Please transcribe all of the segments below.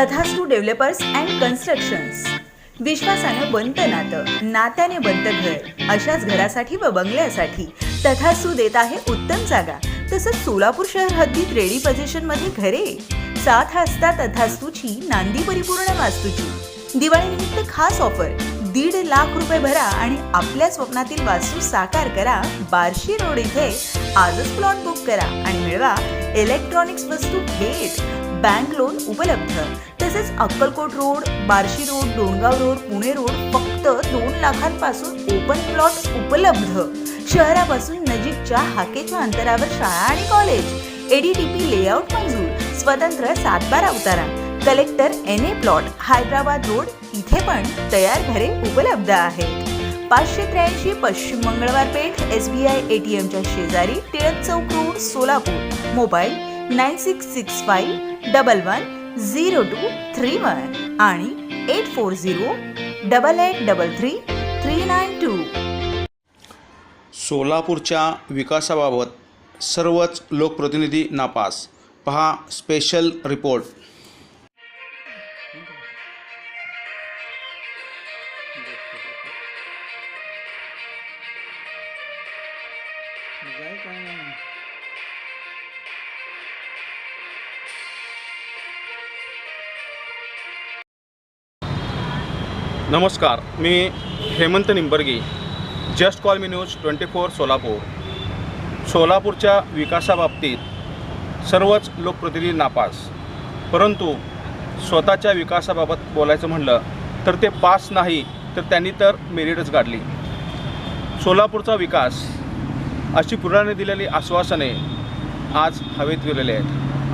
तथास्तु developers and constructions. विश्वासानं बनतं नातं, नात्याने बनतं घर. अशाच घरासाठी व बंगल्यासाठी तथास्तु देत आहे उत्तम जागा. तसंच सोलापूर शहर हद्दीत रेडी पोझिशनमध्ये घरे. साथ असता तथास्तुची नांदी परिपूर्ण वास्तूची. दिवाळीनिमित्त खास ऑफर. 1.5 लाख रुपये भरा आणि आपल्या स्वप्नातील वास्तू साकार करा. बार्शी रोड इथे आजच प्लॉट बुक करा आणि मिळवा इलेक्ट्रॉनिक्स वस्तू भेट. बँक लोन उपलब्ध. तसेच Akkalkot road, Barshi road, Dongaon road, Pune road फक्त 2 लाखांपासून ओपन प्लॉट उपलब्ध. शहरापासून नजीकच्या हाकेच्या अंतरावर शाळा आणि कॉलेज. ADTP लेआउट मंजूर. स्वतंत्र 7/12 उतारा. Collector NA plot, Hyderabad road इथे पण तयार घरे उपलब्ध आहेत. 583 पश्चिम मंगळवार पेठ, SBI ATMच्या शेजारी, टिळक चौक रोड, सोलापूर. मोबाईल 9665110231 आणि 8408833392. सोलापूरच्या विकासाबाबत सर्वच लोकप्रतिनिधी नापास. पहा स्पेशल रिपोर्ट. नमस्कार, मी Hemant Nimbargi. Just call me news 24 Solapur. सोलापूरच्या विकासाबाबतीत सर्वच लोकप्रतिनिधी नापास. परंतु स्वतःच्या विकासाबाबत बोलायचं म्हणलं तर ते पास नाही तर त्यांनी तर मेरिटच गाठली. सोलापूरचा विकास अशी पुराणे दिलेली आश्वासने आज हवेत गेलेले आहेत.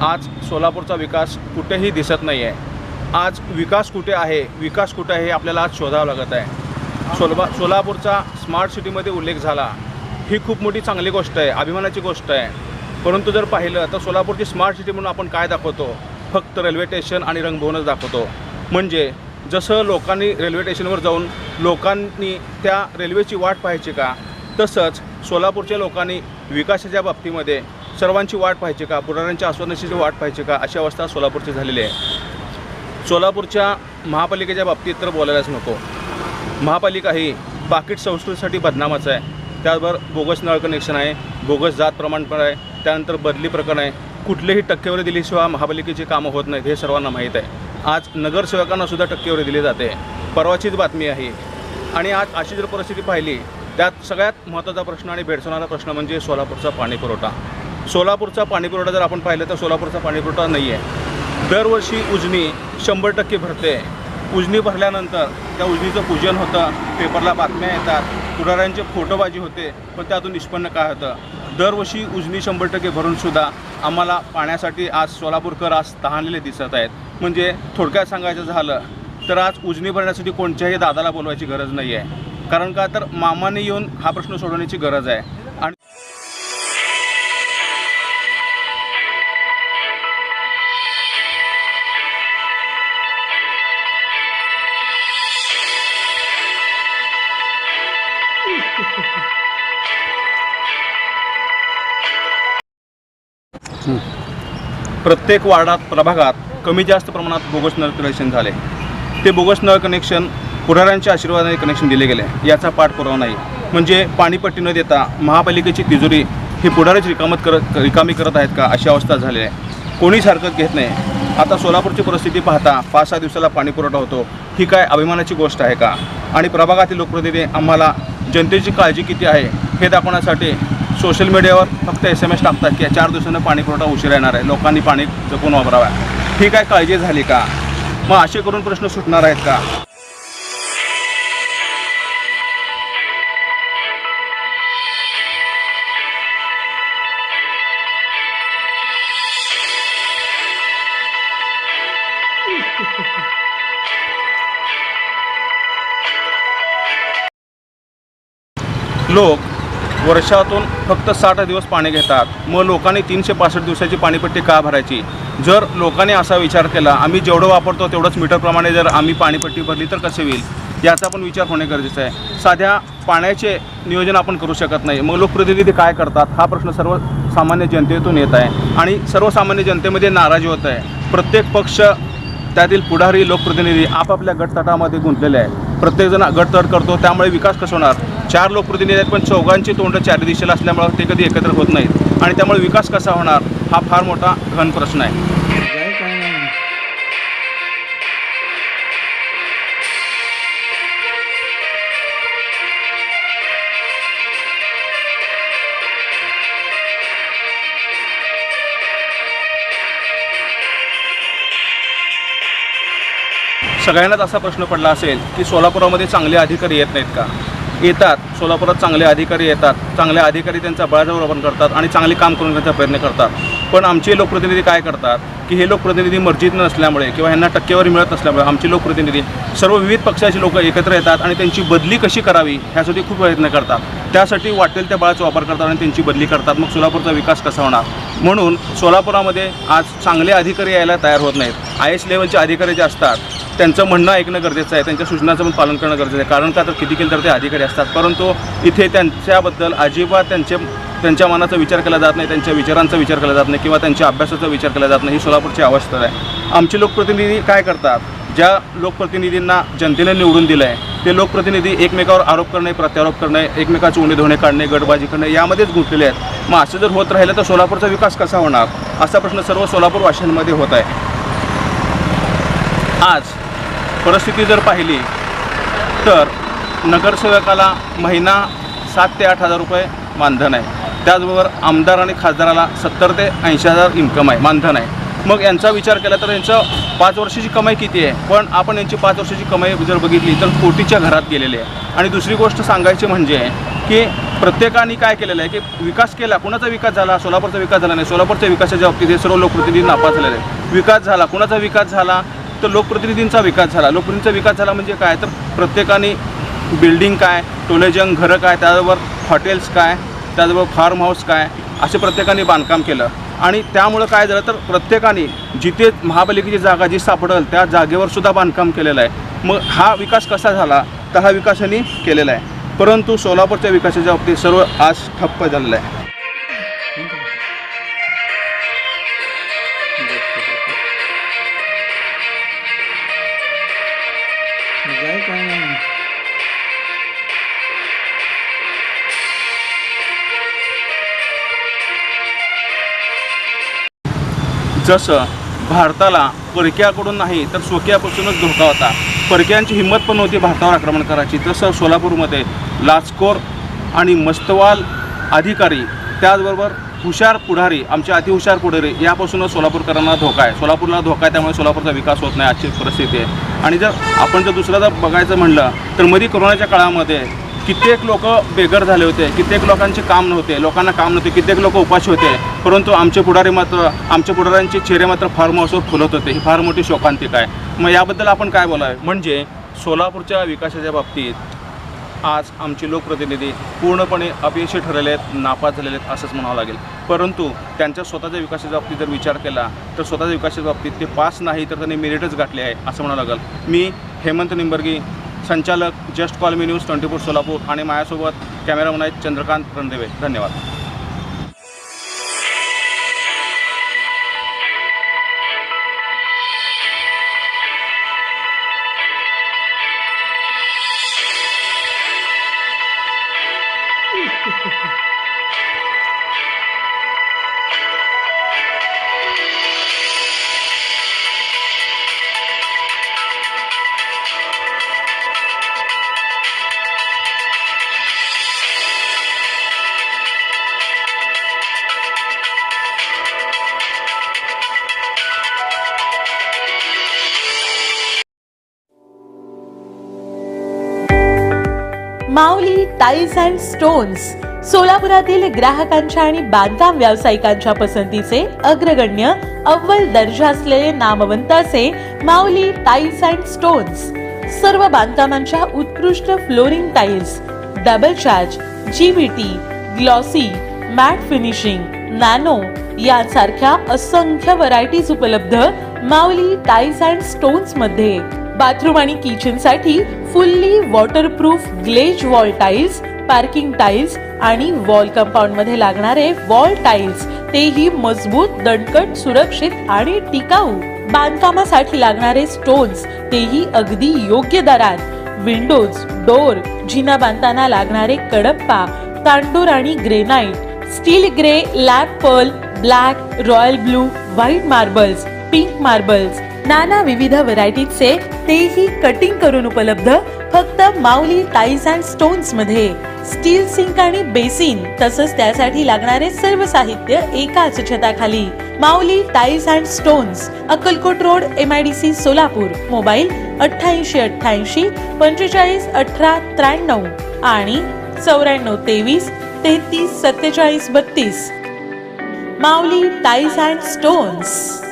आज सोलापूरचा विकास कुठेही दिसत नाही आहे. आज विकास कुठे आहे, विकास कुठे आहे आपल्याला आज शोधावं लागत आहे. सोलापूरचा स्मार्ट सिटीमध्ये उल्लेख झाला, ही खूप मोठी चांगली गोष्ट आहे, अभिमानाची गोष्ट आहे. परंतु जर पाहिलं तर सोलापूरची स्मार्ट सिटी म्हणून आपण काय दाखवतो, फक्त रेल्वे स्टेशन आणि रंगभवनच दाखवतो. म्हणजे जसं लोकांनी रेल्वे स्टेशनवर जाऊन लोकांनी त्या रेल्वेची वाट पाहायची का, तसंच सोलापूरच्या लोकांनी विकासाच्या बाबतीमध्ये सर्वांची वाट पाहायची का, पुढाऱ्यांच्या आश्वासनाची वाट पाहायची का, अशी अवस्था सोलापूरची झालेली आहे. सोलापूरच्या महापालिकेच्या बाबतीत तर बोलायलाच नको. महापालिका ही पाकिट संस्कृतीसाठी बदनामच आहे. त्याचबरोबर बोगस नळ कनेक्शन आहे, बोगस जात प्रमाणपत्र आहे, त्यानंतर बदली प्रकरण आहे. कुठलीही टक्केवारी दिल्याशिवाय महापालिकेची कामं होत नाहीत हे सर्वांना माहीत आहे. आज नगरसेवकांनासुद्धा टक्केवारी दिली जाते. परवाचीच बातमी आहे. आणि आज अशी जर परिस्थिती पाहिली, त्यात सगळ्यात महत्त्वाचा प्रश्न आणि भेडसावणारा प्रश्न म्हणजे सोलापूरचा पाणीपुरवठा. सोलापूरचा पाणीपुरवठा जर आपण पाहिलं तर सोलापूरचा पाणीपुरवठा नाही आहे. दरवर्षी उजनी 100% भरते. उजनी भरल्यानंतर त्या उजनीचं पूजन होतं, पेपरला बातम्या येतात, पुढाऱ्यांचे फोटोबाजी होते, पण त्यातून निष्पन्न काय होतं, दरवर्षी उजनी 100% भरूनसुद्धा आम्हाला पाण्यासाठी आज सोलापूरकर आज तहानलेले दिसत आहेत. म्हणजे थोडक्यात सांगायचं झालं तर आज उजनी भरण्यासाठी कोणत्याही दादाला बोलवायची गरज नाही आहे. कारण का तर मामाने येऊन हा प्रश्न सोडवण्याची गरज आहे. आणि प्रत्येक वार्डात प्रभागात कमी जास्त प्रमाणात बोगस नळ कनेक्शन झाले. ते बोगस नळ कनेक्शन पुढाऱ्यांच्या आशीर्वादाने कनेक्शन दिले गेले, याचा पाठपुरावा नाही. म्हणजे पाणीपट्टी न देता महापालिकेची तिजोरी ही पुढाऱ्याची रिकामी करत आहेत का, अशी अवस्था झाली आहे. कोणीच हरकत घेत नाही. आता सोलापूरची परिस्थिती पाहता 5-6 दिवसाला पाणीपुरवठा होतो, ही काय अभिमानाची गोष्ट आहे का? आणि प्रभागातील लोकप्रतिनिधी आम्हाला जनतेची काळजी किती आहे हे दाखवण्यासाठी सोशल मीडियावर फक्त SMS टाकतात की 4 दिवसांनी पाणीपुरवठा उशीर येणार आहे, लोकांनी पाणी जपून वापरावा. ही काय काळजी झाली का? मग असे करून प्रश्न सुटणार आहेत का? लोक वर्षातून फक्त 60 दिवस पाणी घेतात. मग लोकांनी 365 दिवसाची पाणीपट्टी का भरायची? जर लोकांनी असा विचार केला, आम्ही जेवढं वापरतो तेवढंच मीटरप्रमाणे जर आम्ही पाणीपट्टी भरली तर कसे होईल, याचा पण विचार होणे गरजेचं आहे. साध्या पाण्याचे नियोजन आपण करू शकत नाही. मग लोकप्रतिनिधी काय करतात हा प्रश्न सर्वसामान्य जनतेतून येत आहे आणि सर्वसामान्य जनतेमध्ये नाराजी होत आहे. प्रत्येक पक्ष त्यातील पुढारी लोकप्रतिनिधी आपापल्या गटतटामध्ये गुंतलेले आहे. प्रत्येकजण गटतट करतो, त्यामुळे विकास कसा होणार? 4 लोकप्रतिनिधी आहेत पण चौघांची तोंड 4 दिशेला असल्यामुळे ते कधी एकत्र होत नाहीत आणि त्यामुळे विकास कसा होणार हा फार मोठा घन प्रश्न आहे. सगळ्यांनाच असा प्रश्न पडला असेल की सोलापुरामध्ये चांगले अधिकारी येत नाहीत का? येतात. सोलापुरात चांगले अधिकारी येतात. चांगले अधिकारी त्यांचा बळाजबरी करतात आणि चांगले काम करून त्यांचा प्रयत्न करतात. पण आमचे लोकप्रतिनिधी काय करतात की हे लोकप्रतिनिधी मर्जीत नसल्यामुळे किंवा ह्यांना टक्केवारी मिळत नसल्यामुळे आमचे लोकप्रतिनिधी सर्व विविध पक्षाचे लोक एकत्र येतात आणि त्यांची बदली कशी करावी ह्यासाठी खूप प्रयत्न करतात. त्यासाठी वाटेल त्या बळाचा वापर करतात आणि त्यांची बदली करतात. मग सोलापूरचा विकास कसा होणार? म्हणून सोलापुरामध्ये आज चांगले अधिकारी यायला तयार होत नाहीत. IAS लेवलचे अधिकारी जे असतात त्यांचं म्हणणं ऐकणं गरजेचं आहे. त्यांच्या सूचनाचं पण पालन करणं गरजेचं आहे. कारण का तर किती केलं तर ते अधिकारी असतात, परंतु इथे त्यांच्याबद्दल अजिबात त्यांच्या मनाचा विचार केला जात नाही, त्यांच्या विचारांचा विचार केला जात नाही किंवा त्यांच्या अभ्यासाचा विचार केला जात नाही. ही सोलापूरची अवस्था आहे. आमचे लोकप्रतिनिधी काय करतात? ज्या लोकप्रतिनिधींना जनतेने निवडून दिलं आहे ते लोकप्रतिनिधी एकमेकावर आरोप करणे, प्रत्यारोप करणे, एकमेकाचे उणे धोणे काढणे, गटबाजी करणे यामध्येच गुंतलेले आहेत. मग असं जर होत राहिलं तर सोलापूरचा विकास कसा होणार असा प्रश्न सर्व सोलापूरवासियांमध्ये होत आहे. आज परिस्थिती जर पाहिली तर नगरसेवकाला महिना 7 ते 8 हजार रुपये मानधन आहे. त्याचबरोबर आमदार आणि खासदाराला 70 ते 80 हजार इन्कम आहे, मानधन आहे. मग यांचा विचार केला तर यांचं 5 वर्षाची कमाई किती आहे? पण आपण यांची 5 वर्षाची कमाई जर बघितली तर कोटीच्या घरात गेलेली आहे. आणि दुसरी गोष्ट सांगायची म्हणजे की प्रत्येकाने काय केलेलं आहे की विकास केला. कुणाचा विकास झाला? सोलापूरचा विकास झाला नाही. सोलापूरच्या विकासाच्या बाबतीत हे सर्व लोकप्रतिनिधी नापास झालेले आहेत. विकास झाला, कुणाचा विकास झाला? तर लोकप्रतिनिधींचा विकास झाला. लोकप्रतिनिधींचा विकास झाला म्हणजे काय? तर प्रत्येकाने बिल्डिंग काय, टोलेजंग घरं काय, त्याचबरोबर हॉटेल्स काय, त्याचबरोबर फार्म हाऊस काय, असे प्रत्येकाने बांधकाम केलं. आणि त्यामुळं काय झालं तर प्रत्येकाने जिथे महापालिकेची जागा जी सापडेल त्या जागेवर सुद्धा बांधकाम केलेलं आहे. मग हा विकास कसा झाला? तर हा विकास यांनी केलेला आहे. परंतु सोलापूरच्या विकासाच्या बाबतीत सर्व आज ठप्प झालेलं आहे. जसं भारताला परक्याकडून नाही तर स्वकीयापासूनच धोका होता, परक्यांची हिंमत पण नव्हती भारतावर आक्रमण करायची, तसं सोलापूरमध्ये लाचखोर आणि मस्तवाल अधिकारी त्याचबरोबर हुशार पुढारी, आमचे अतिहुशार पुढारी यापासूनच सोलापूरकरांना धोका आहे. सोलापूरला धोका आहे, त्यामुळे सोलापूरचा विकास होत नाही आजची परिस्थिती आहे. आणि जर दुसरं जर बघायचं म्हणलं तर मध्ये कोरोनाच्या काळामध्ये कित्येक लोक बेघर झाले होते, कित्येक लोकांचे काम नव्हते, लोकांना काम नव्हते, कित्येक लोक उपाशी होते. परंतु आमच्या पुढाऱ्यांचे चेहरे मात्र फार्म हाऊसवर फुलत होते. ही फार मोठी शोकांतिका आहे. मग याबद्दल आपण काय बोलावं? म्हणजे सोलापूरच्या विकासाच्या बाबतीत आज आमचे लोकप्रतिनिधी पूर्णपणे अपयशी ठरलेले आहेत, नापास झालेले आहेत असंच म्हणावं लागेल. परंतु त्यांच्या स्वतःच्या विकासाच्या बाबतीत जर विचार केला तर स्वतःच्या विकासाच्या बाबतीत ते पास नाही तर त्यांनी मेरिटच गाठले आहे असं म्हणावं लागेल. मी हेमंत निंबर्गी, संचालक just call me news 24 Solapur आणि माझ्यासोबत कॅमेरामन आहेत चंद्रकांत रणदेवे. धन्यवाद. माऊली टाइल्स अँड स्टोन्स सोलापुरातील ग्राहकांच्या आणि बांधकाम व्यावसायिकांच्या पसंतीचे अग्रगण्य अव्वल दर्जा असलेले नामवंत असे माऊली टाइल्स अँड स्टोन्स. सर्व बांधकामांच्या उत्कृष्ट flooring tiles, double charge, GBT, glossy, matte finishing, nano यांसारख्या असंख्य व्हरायटीज उपलब्ध माऊली टाइल्स अँड स्टोन्स मध्ये. बाथरूम आणि किचन साठी fully waterproof glaze wall tiles, parking tiles आणि वॉल कंपाऊंड मध्ये लागणारे वॉल टाइल्स, तेही मजबूत, दणकट, सुरक्षित आणि टिकाऊ. बांधकामासाठी लागणारे स्टोन्स तेही अगदी योग्य दरात, विंडोज, डोर, जिना बांधताना लागणारे कडप्पा, तांडूर आणि granite, steel grey, lab pearl, black, royal blue, white marbles, pink marbles, नाना विविध व्हरायटीचे तेही कटिंग करून उपलब्ध फक्त माऊली टाईल्स अँड स्टोन्स मध्ये. स्टील सिंक आणि बेसिन तसंच त्यासाठी लागणारे सर्व साहित्य एकाच छताखाली. Mauli tiles and stones, Akkalkot road, MIDC, Solapur. Mobile 8888 45 18 93 आणि 94 23 33 47 32. माऊली टाईल्स अँड स्टोन्स.